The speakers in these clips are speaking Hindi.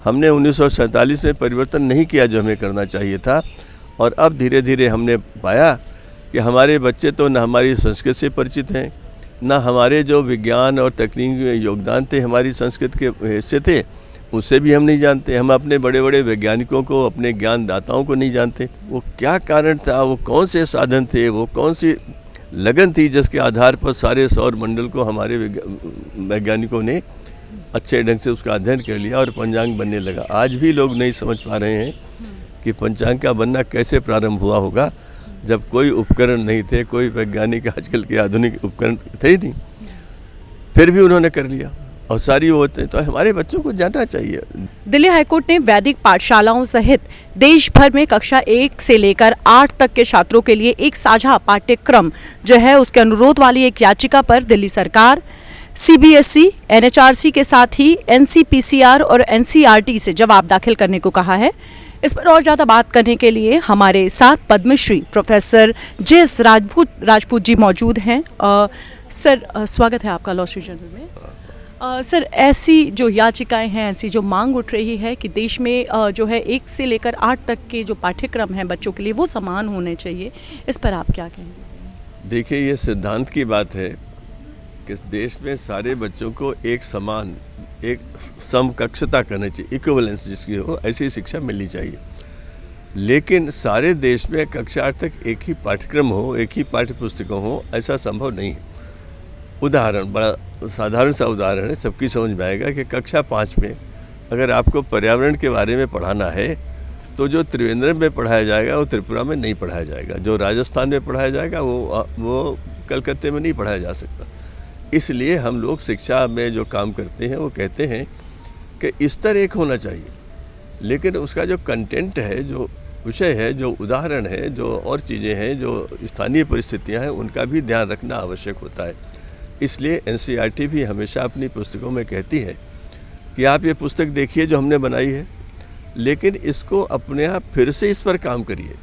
हमने 1947 में परिवर्तन नहीं किया जो हमें करना चाहिए था, और अब धीरे धीरे हमने पाया कि हमारे बच्चे तो न हमारी संस्कृत से परिचित हैं, न हमारे जो विज्ञान और तकनीक में योगदान थे हमारी संस्कृत के हिस्से थे उसे भी हम नहीं जानते। हम अपने बड़े बड़े वैज्ञानिकों को, अपने ज्ञानदाताओं को नहीं जानते। वो क्या कारण था, वो कौन से साधन थे, वो कौन सी लगन थी जिसके आधार पर सारे सौर मंडल को हमारे वैज्ञानिकों ने अच्छे ढंग से उसका अध्ययन कर लिया और पंचांग बनने लगा। आज भी लोग नहीं समझ पा रहे हैं कि पंचांग का बनना कैसे प्रारंभ हुआ होगा, जब कोई उपकरण नहीं थे, कोई वैज्ञानिक आजकल के आधुनिक उपकरण थे ही नहीं, फिर भी उन्होंने कर लिया और सारी वो होते हैं। तो हमारे बच्चों को जानना चाहिए। दिल्ली हाईकोर्ट ने वैदिक पाठशालाओं सहित देश भर में कक्षा 1 से लेकर 8 तक के छात्रों के लिए एक साझा पाठ्यक्रम जो है उसके अनुरोध वाली एक याचिका पर दिल्ली सरकार, CBSE, NHRC के साथ ही NCPCR और NCERT से जवाब दाखिल करने को कहा है। इस पर और ज़्यादा बात करने के लिए हमारे साथ पद्मश्री प्रोफेसर JS राजपूत जी मौजूद हैं। सर, स्वागत है आपका लॉ स्ट्रीट जर्नल में। सर, ऐसी जो याचिकाएं हैं, ऐसी जो मांग उठ रही है कि देश में जो है 1 से लेकर 8 तक के जो पाठ्यक्रम हैं बच्चों के लिए वो समान होने चाहिए, इस पर आप क्या कहेंगे? देखिए, ये सिद्धांत की बात है कि देश में सारे बच्चों को एक समान, एक समकक्षता करनी चाहिए, इक्विवेलेंस जिसकी हो, ऐसी शिक्षा मिलनी चाहिए। लेकिन सारे देश में कक्षा 8 तक एक ही पाठ्यक्रम हो, एक ही पाठ्य पुस्तकें हो, ऐसा संभव नहीं है। उदाहरण, बड़ा साधारण सा उदाहरण है, सबकी समझ में आएगा कि कक्षा 5 में अगर आपको पर्यावरण के बारे में पढ़ाना है तो जो त्रिवेंद्रम में पढ़ाया जाएगा वो त्रिपुरा में नहीं पढ़ाया जाएगा, जो राजस्थान में पढ़ाया जाएगा वो कलकत्ते में नहीं पढ़ाया जा सकता। इसलिए हम लोग शिक्षा में जो काम करते हैं वो कहते हैं कि स्तर एक होना चाहिए, लेकिन उसका जो कंटेंट है, जो विषय है, जो उदाहरण है, जो और चीज़ें हैं, जो स्थानीय परिस्थितियां हैं, उनका भी ध्यान रखना आवश्यक होता है। इसलिए NCERT भी हमेशा अपनी पुस्तकों में कहती है कि आप ये पुस्तक देखिए जो हमने बनाई है, लेकिन इसको अपने आप फिर से इस पर काम करिए,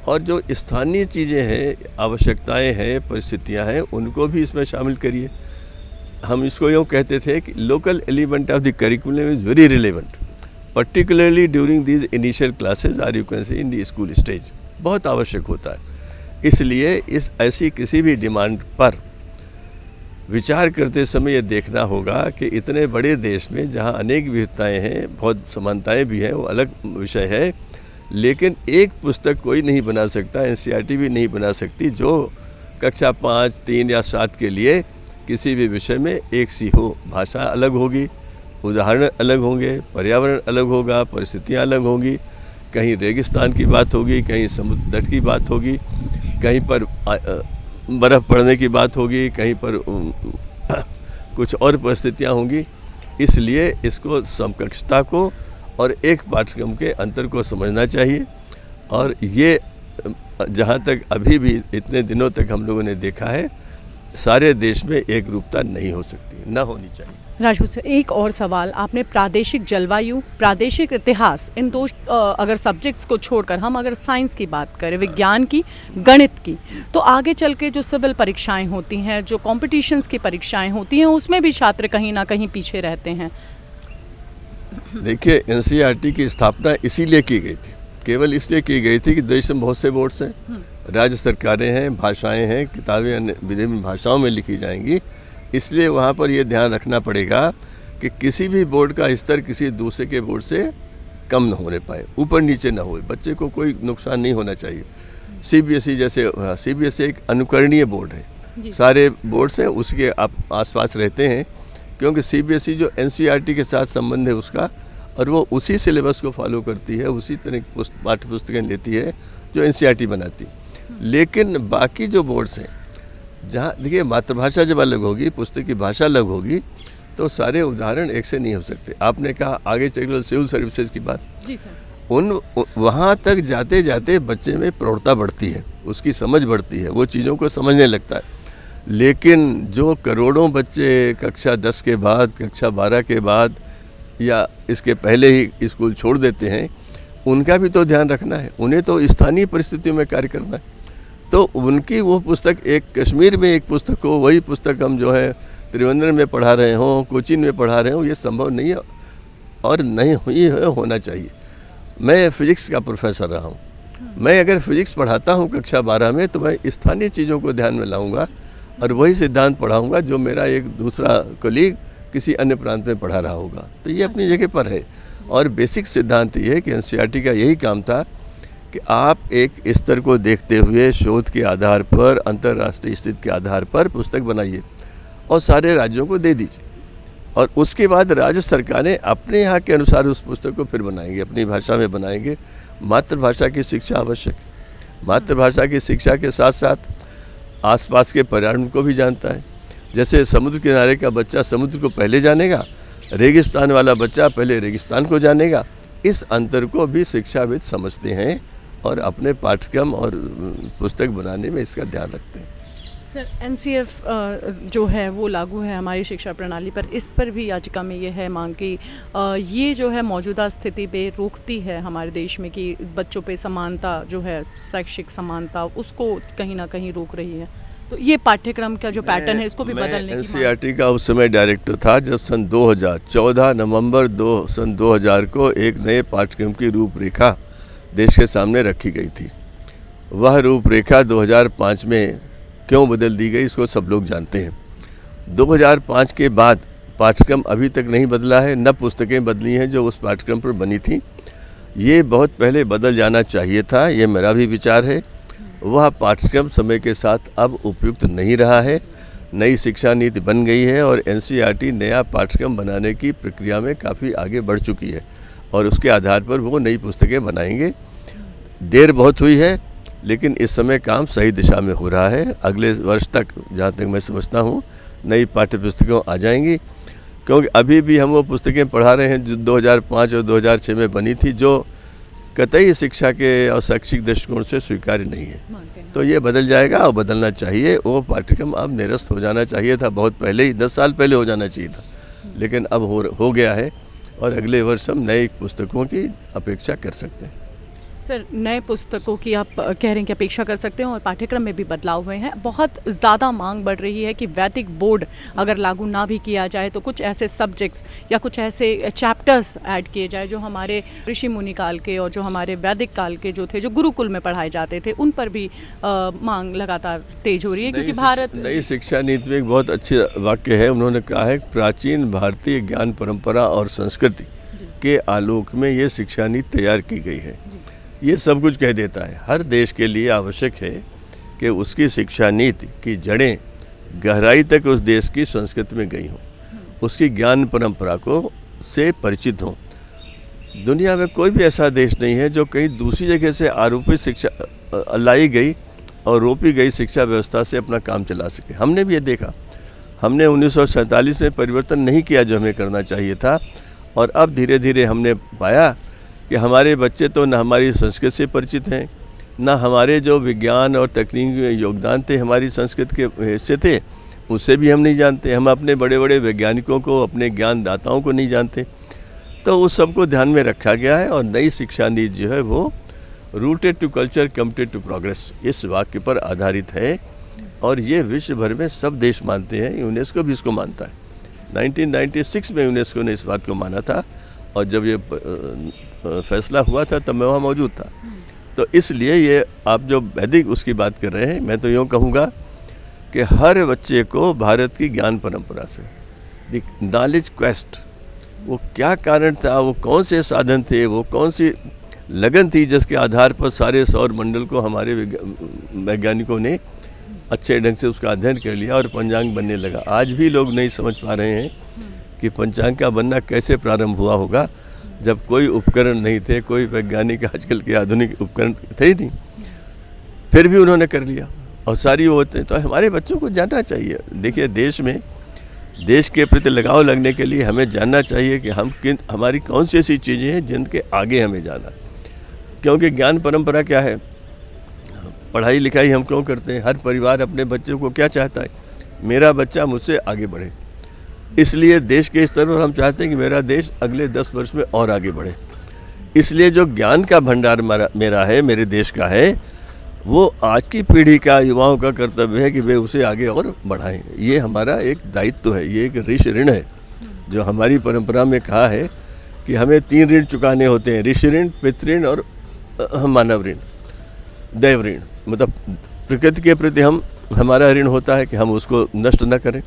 और जो स्थानीय चीज़ें हैं, आवश्यकताएं हैं, परिस्थितियां हैं, उनको भी इसमें शामिल करिए। हम इसको यूँ कहते थे कि local element of the curriculum is very relevant, particularly during these initial classes or you can say in the school stage, बहुत आवश्यक होता है। इसलिए इस ऐसी किसी भी डिमांड पर विचार करते समय ये देखना होगा कि इतने बड़े देश में जहाँ अनेक विविधताएँ हैं, बहुत समानताएँ भी हैं, वो अलग विषय है, लेकिन एक पुस्तक कोई नहीं बना सकता, NCERT भी नहीं बना सकती जो कक्षा 5, 3 या 7 के लिए किसी भी विषय में एक सी हो। भाषा अलग होगी, उदाहरण अलग होंगे, पर्यावरण अलग होगा, परिस्थितियाँ अलग होंगी, कहीं रेगिस्तान की बात होगी, कहीं समुद्र तट की बात होगी, कहीं पर बर्फ़ पड़ने की बात होगी, कहीं पर कुछ और परिस्थितियाँ होंगी। इसलिए इसको समकक्षता को और एक पाठ्यक्रम के अंतर को समझना चाहिए, और ये जहाँ तक अभी भी इतने दिनों तक हम लोगों ने देखा है, सारे देश में एक रूपता नहीं हो सकती, ना होनी चाहिए। राजपूत सर, एक और सवाल, आपने प्रादेशिक जलवायु, प्रादेशिक इतिहास, इन दो अगर सब्जेक्ट्स को छोड़कर हम अगर साइंस की बात करें, विज्ञान की, गणित की, तो आगे चल के जो सिविल परीक्षाएं होती हैं, जो कॉम्पिटिशन्स की परीक्षाएं होती हैं, उसमें भी छात्र कहीं ना कहीं पीछे रहते हैं। देखिए, NCERT की स्थापना इसीलिए की गई थी, केवल इसलिए की गई थी कि देश में बहुत से बोर्ड्स हैं, राज्य सरकारें हैं, भाषाएं हैं, किताबें अन्य विभिन्न भाषाओं में लिखी जाएंगी, इसलिए वहाँ पर यह ध्यान रखना पड़ेगा कि किसी भी बोर्ड का स्तर किसी दूसरे के बोर्ड से कम न होने पाए, ऊपर नीचे न हो, बच्चे को कोई नुकसान नहीं होना चाहिए। CBSE जैसे, CBSE एक अनुकरणीय बोर्ड है, सारे बोर्ड्स हैं उसके आसपास रहते हैं, क्योंकि CBSE जो NCERT के साथ संबंध है उसका, और वो उसी सिलेबस को फॉलो करती है, उसी तरह की पाठ्य पुस्तकें लेती है जो NCERT बनाती। लेकिन बाकी जो बोर्ड्स हैं, जहाँ देखिए मातृभाषा जब अलग होगी, पुस्तक की भाषा अलग होगी, तो सारे उदाहरण एक से नहीं हो सकते। आपने कहा आगे चल सिविल सर्विसेज की बात, जी सर, वहाँ तक जाते जाते बच्चे में प्रौढ़ता बढ़ती है, उसकी समझ बढ़ती है, वो चीज़ों को समझने लगता है। लेकिन जो करोड़ों बच्चे कक्षा 10 के बाद, कक्षा 12 के बाद या इसके पहले ही स्कूल छोड़ देते हैं, उनका भी तो ध्यान रखना है, उन्हें तो स्थानीय परिस्थितियों में कार्य करना है। तो उनकी वो पुस्तक, एक कश्मीर में एक पुस्तक हो, वही पुस्तक हम जो है त्रिवेंद्रम में पढ़ा रहे हों, कोचीन में पढ़ा रहे हों, ये संभव नहीं है। और नहीं हुई है, होना चाहिए। मैं फिजिक्स का प्रोफेसर रहा हूँ। मैं अगर फिजिक्स पढ़ाता हूँ कक्षा 12 में तो मैं स्थानीय चीज़ों को ध्यान में लाऊंगा और वही सिद्धांत पढ़ाऊंगा जो मेरा एक दूसरा कलीग किसी अन्य प्रांत में पढ़ा रहा होगा। तो ये अपनी जगह पर है और बेसिक सिद्धांत ये है कि एनसीईआरटी का यही काम था कि आप एक स्तर को देखते हुए शोध के आधार पर, अंतर्राष्ट्रीय स्थिति के आधार पर पुस्तक बनाइए और सारे राज्यों को दे दीजिए और उसके बाद राज्य सरकारें अपने यहाँ के अनुसार उस पुस्तक को फिर बनाएंगे, अपनी भाषा में बनाएंगे। मातृभाषा की शिक्षा आवश्यक है। मातृभाषा की शिक्षा के साथ साथ आसपास के पर्यावरण को भी जानता है। जैसे समुद्र किनारे का बच्चा समुद्र को पहले जानेगा, रेगिस्तान वाला बच्चा पहले रेगिस्तान को जानेगा। इस अंतर को भी शिक्षाविद समझते हैं और अपने पाठ्यक्रम और पुस्तक बनाने में इसका ध्यान रखते हैं। सर, एनसीएफ जो है वो लागू है हमारी शिक्षा प्रणाली पर। इस पर भी याचिका में ये है मांग कि ये जो है मौजूदा स्थिति पे रोकती है हमारे देश में कि बच्चों पे समानता जो है, शैक्षिक समानता, उसको कहीं ना कहीं रोक रही है। तो ये पाठ्यक्रम का जो पैटर्न है इसको भी बदलने की एनसीईआरटी का उस समय डायरेक्टर था जब सन 2014 नवंबर 2000 को एक नए पाठ्यक्रम की रूपरेखा देश के सामने रखी गई थी। वह रूपरेखा 2005 में क्यों बदल दी गई इसको सब लोग जानते हैं। 2005 के बाद पाठ्यक्रम अभी तक नहीं बदला है, न पुस्तकें बदली हैं जो उस पाठ्यक्रम पर बनी थी। ये बहुत पहले बदल जाना चाहिए था, ये मेरा भी विचार है। वह पाठ्यक्रम समय के साथ अब उपयुक्त नहीं रहा है। नई शिक्षा नीति बन गई है और एनसीईआरटी नया पाठ्यक्रम बनाने की प्रक्रिया में काफ़ी आगे बढ़ चुकी है और उसके आधार पर वो नई पुस्तकें बनाएंगे। देर बहुत हुई है लेकिन इस समय काम सही दिशा में हो रहा है। अगले वर्ष तक जहाँ तक मैं समझता हूँ नई पाठ्य पुस्तकें आ जाएंगी, क्योंकि अभी भी हम वो पुस्तकें पढ़ा रहे हैं जो 2005 और 2006 में बनी थी, जो कतई शिक्षा के और शैक्षिक दृष्टिकोण से स्वीकार्य नहीं है। तो ये बदल जाएगा और बदलना चाहिए। वो पाठ्यक्रम अब निरस्त हो जाना चाहिए था, बहुत पहले ही 10 साल पहले हो जाना चाहिए था, लेकिन अब हो गया है और अगले वर्ष हम नई पुस्तकों की अपेक्षा कर सकते हैं। सर, नए पुस्तकों की आप कह रहे हैं कि अपेक्षा कर सकते हैं और पाठ्यक्रम में भी बदलाव हुए हैं। बहुत ज़्यादा मांग बढ़ रही है कि वैदिक बोर्ड अगर लागू ना भी किया जाए तो कुछ ऐसे सब्जेक्ट्स या कुछ ऐसे चैप्टर्स ऐड किए जाए जो हमारे ऋषि मुनि काल के और जो हमारे वैदिक काल के जो थे, जो गुरुकुल में पढ़ाए जाते थे, उन पर भी मांग लगातार तेज हो रही है। क्योंकि भारत नई शिक्षा नीति में एक बहुत अच्छे वाक्य है, उन्होंने कहा है प्राचीन भारतीय ज्ञान परंपरा और संस्कृति के आलोक में ये शिक्षा नीति तैयार की गई है। ये सब कुछ कह देता है। हर देश के लिए आवश्यक है कि उसकी शिक्षा नीति की जड़ें गहराई तक उस देश की संस्कृति में गई हों, उसकी ज्ञान परंपरा को से परिचित हों। दुनिया में कोई भी ऐसा देश नहीं है जो कहीं दूसरी जगह से आरोपित शिक्षा लाई गई और रोपी गई शिक्षा व्यवस्था से अपना काम चला सके। हमने भी ये देखा। हमने 1947 में परिवर्तन नहीं किया जो हमें करना चाहिए था और अब धीरे धीरे हमने पाया कि हमारे बच्चे तो न हमारी संस्कृति से परिचित हैं, न हमारे जो विज्ञान और तकनीक में योगदान थे हमारी संस्कृति के हिस्से थे उसे भी हम नहीं जानते। हम अपने बड़े बड़े वैज्ञानिकों को, अपने ज्ञानदाताओं को नहीं जानते। तो उस सबको ध्यान में रखा गया है और नई शिक्षा नीति जो है वो rooted to culture committed to progress इस वाक्य पर आधारित है और ये विश्व भर में सब देश मानते हैं। यूनेस्को भी इसको मानता है। 1996 में यूनेस्को ने इस बात को माना था और जब ये फैसला हुआ था तब मैं वहाँ मौजूद था। तो इसलिए ये आप जो वैदिक उसकी बात कर रहे हैं, मैं तो यूँ कहूँगा कि हर बच्चे को भारत की ज्ञान परंपरा से द नॉलेज क्वेस्ट, वो क्या कारण था, वो कौन से साधन थे, वो कौन सी लगन थी जिसके आधार पर सारे सौर मंडल को हमारे वैज्ञानिकों ने अच्छे ढंग से उसका अध्ययन कर लिया और पंचांग बनने लगा। आज भी लोग नहीं समझ पा रहे हैं कि पंचांग का बनना कैसे प्रारंभ हुआ होगा जब कोई उपकरण नहीं थे, कोई वैज्ञानिक आजकल के आधुनिक उपकरण थे ही नहीं, फिर भी उन्होंने कर लिया और सारी वो होते हैं। तो हमारे बच्चों को जानना चाहिए। देखिए, देश के प्रति लगाव लगने के लिए हमें जानना चाहिए कि हमारी कौन सी ऐसी चीज़ें हैं जिनके आगे हमें जाना। क्योंकि ज्ञान परंपरा क्या है, पढ़ाई लिखाई हम क्यों करते हैं? हर परिवार अपने बच्चों को क्या चाहता है, मेरा बच्चा मुझसे आगे बढ़े। इसलिए देश के स्तर पर हम चाहते हैं कि मेरा देश अगले 10 वर्ष में और आगे बढ़े। इसलिए जो ज्ञान का भंडार मेरा है, मेरे देश का है, वो आज की पीढ़ी का, युवाओं का कर्तव्य है कि वे उसे आगे और बढ़ाएं। ये हमारा एक दायित्व है, ये एक ऋषि ऋण है जो हमारी परंपरा में कहा है कि हमें 3 ऋण चुकाने होते हैं, ऋषि ऋण, पितृ ऋण और मानव ऋण, दैव ऋण। मतलब प्रकृति के प्रति हमारा ऋण होता है कि हम उसको नष्ट न करें।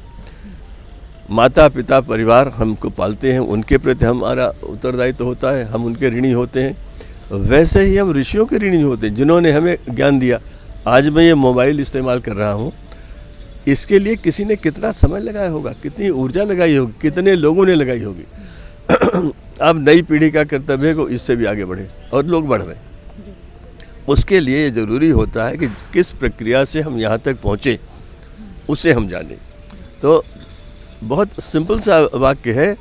माता पिता परिवार हमको पालते हैं, उनके प्रति हमारा उत्तरदायित्व होता है, हम उनके ऋणी होते हैं। वैसे ही हम ऋषियों के ऋणी होते हैं जिन्होंने हमें ज्ञान दिया। आज मैं ये मोबाइल इस्तेमाल कर रहा हूँ, इसके लिए किसी ने कितना समय लगाया होगा, कितनी ऊर्जा लगाई होगी, कितने लोगों ने लगाई होगी। अब नई पीढ़ी का कर्तव्य है कि इससे भी आगे बढ़े, और लोग बढ़ रहे हैं। उसके लिए ये ज़रूरी होता है कि किस प्रक्रिया से हम यहाँ तक पहुँचे उसे हम जानें। तो बहुत सिंपल सा वाक्य है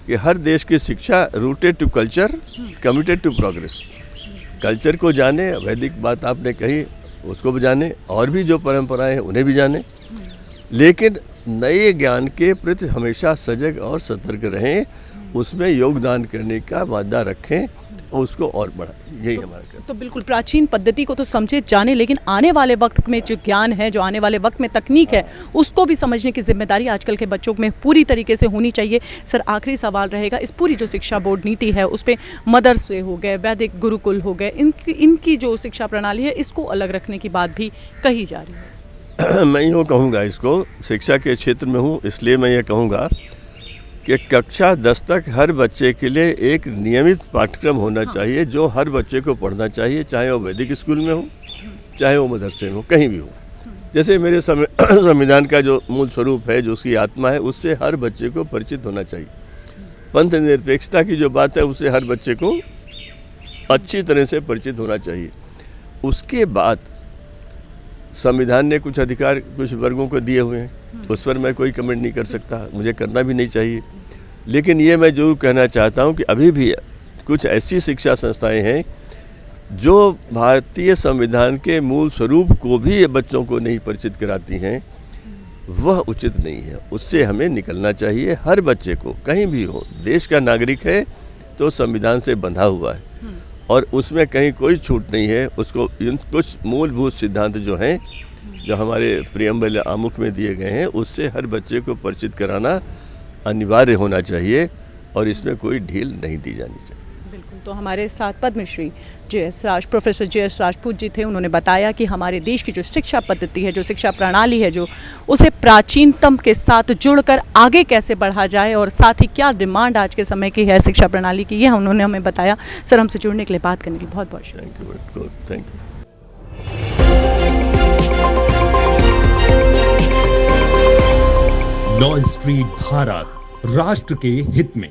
कि हर देश की शिक्षा rooted to culture, committed to progress. Culture को जाने, वैदिक बात आपने कही उसको भी जाने, और भी जो परंपराएं हैं उन्हें भी जाने, लेकिन नए ज्ञान के प्रति हमेशा सजग और सतर्क रहें, उसमें योगदान करने का वादा रखें और उसको और बढ़ाएं। यही हमारा कर्तव्य। तो बिल्कुल प्राचीन पद्धति को तो समझे जाने, लेकिन आने वाले वक्त में जो ज्ञान है, जो आने वाले वक्त में तकनीक है, उसको भी समझने की जिम्मेदारी आजकल के बच्चों में पूरी तरीके से होनी चाहिए। सर, आखिरी सवाल रहेगा, इस पूरी जो शिक्षा बोर्ड नीति है उस पर मदरसे हो गए, वैदिक गुरुकुल हो गए, इनकी जो शिक्षा प्रणाली है इसको अलग रखने की बात भी कही जा रही है। मैं यूँ कहूँगा, इसको शिक्षा के क्षेत्र में हूँ इसलिए मैं ये कहूँगा कि कक्षा 10 तक हर बच्चे के लिए एक नियमित पाठ्यक्रम होना चाहिए, जो हर बच्चे को पढ़ना चाहिए, चाहे वो वैदिक स्कूल में हो, चाहे वो मदरसे में हो, कहीं भी हो। जैसे मेरे संविधान का जो मूल स्वरूप है, जो उसकी आत्मा है, उससे हर बच्चे को परिचित होना चाहिए। पंथ निरपेक्षता की जो बात है, उससे हर बच्चे को अच्छी तरह से परिचित होना चाहिए। उसके बाद संविधान ने कुछ अधिकार कुछ वर्गों को दिए हुए हैं, उस पर मैं कोई कमेंट नहीं कर सकता, मुझे करना भी नहीं चाहिए। लेकिन ये मैं जरूर कहना चाहता हूँ कि अभी भी कुछ ऐसी शिक्षा संस्थाएं हैं जो भारतीय संविधान के मूल स्वरूप को भी बच्चों को नहीं परिचित कराती हैं। वह उचित नहीं है, उससे हमें निकलना चाहिए। हर बच्चे को कहीं भी हो, देश का नागरिक है तो संविधान से बंधा हुआ है और उसमें कहीं कोई छूट नहीं है। उसको कुछ मूलभूत सिद्धांत जो हैं, जो हमारे प्रियम्बल आमुख में दिए गए हैं, उससे हर बच्चे को परिचित कराना अनिवार्य होना चाहिए और इसमें कोई ढील नहीं दी जानी चाहिए। बिल्कुल। तो हमारे साथ पद्मश्री प्रोफेसर जे.एस. राजपूत जी थे। उन्होंने बताया कि हमारे देश की जो शिक्षा पद्धति है, जो शिक्षा प्रणाली है, जो उसे प्राचीनतम के साथ जुड़कर आगे कैसे बढ़ा जाए और साथ ही क्या डिमांड आज के समय की है शिक्षा प्रणाली की, ये उन्होंने हमें बताया। सर, हमसे जुड़ने के लिए, बात करने के लिए बहुत बहुत शुक्रिया। Thank you. Law street Bharat, राष्ट्र के हित में।